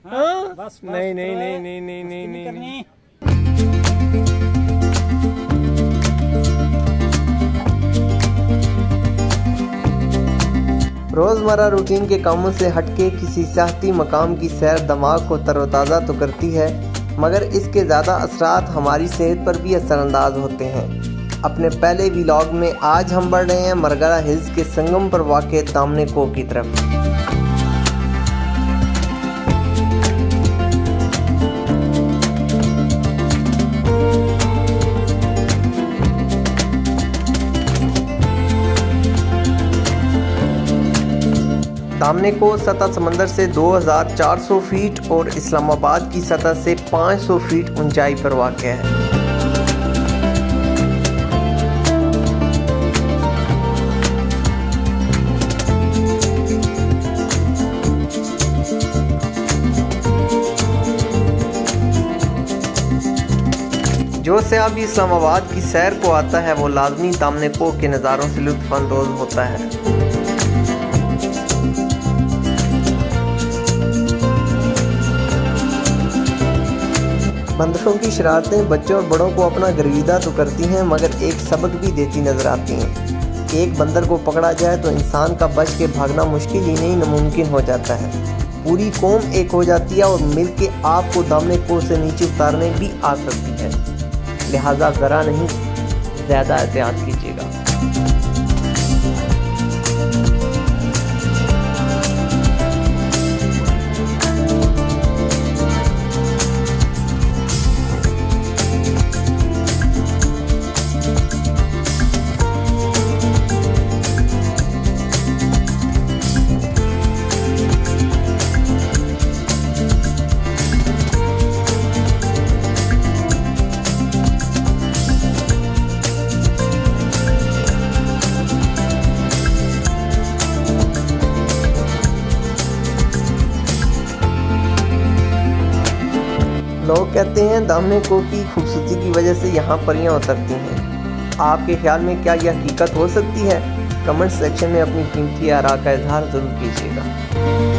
हाँ? बस नहीं नहीं नहीं नहीं नहीं नहीं नहीं, नहीं। रोज़मर्रा रूटीन के कामों से हटके किसी सियाहती मकाम की सैर दिमाग को तरोताज़ा तो करती है, मगर इसके ज़्यादा असरात हमारी सेहत पर भी असरअंदाज होते हैं। अपने पहले व्लॉग में आज हम बढ़ रहे हैं मरगरा हिल्स के संगम पर वाक़े दामने कोह की तरफ। दामने कोह सतह समंदर से 2400 फीट और इस्लामाबाद की सतह से 500 फीट ऊंचाई पर वाक़ है। जो सयाबी इस्लामाबाद की सैर को आता है वो लाजमी दामने कोह के नज़ारों से लुत्फ़ अंदोज़ होता है। बंदरों की शरारतें बच्चों और बड़ों को अपना गर्विदा तो करती हैं, मगर एक सबक भी देती नजर आती हैं। एक बंदर को पकड़ा जाए तो इंसान का बच के भागना मुश्किल ही नहीं नामुमकिन हो जाता है। पूरी कौम एक हो जाती है और मिल के आपको दामने कोह से नीचे उतारने भी आ सकती है। लिहाजा ज़रा नहीं ज़्यादा एहतियात कीजिएगा। लोग कहते हैं दामने कोह की खूबसूरती की वजह से यहाँ परियाँ उतरती हैं। आपके ख्याल में क्या यह हकीकत हो सकती है? कमेंट सेक्शन में अपनी कीमती आरा का इजहार ज़रूर कीजिएगा।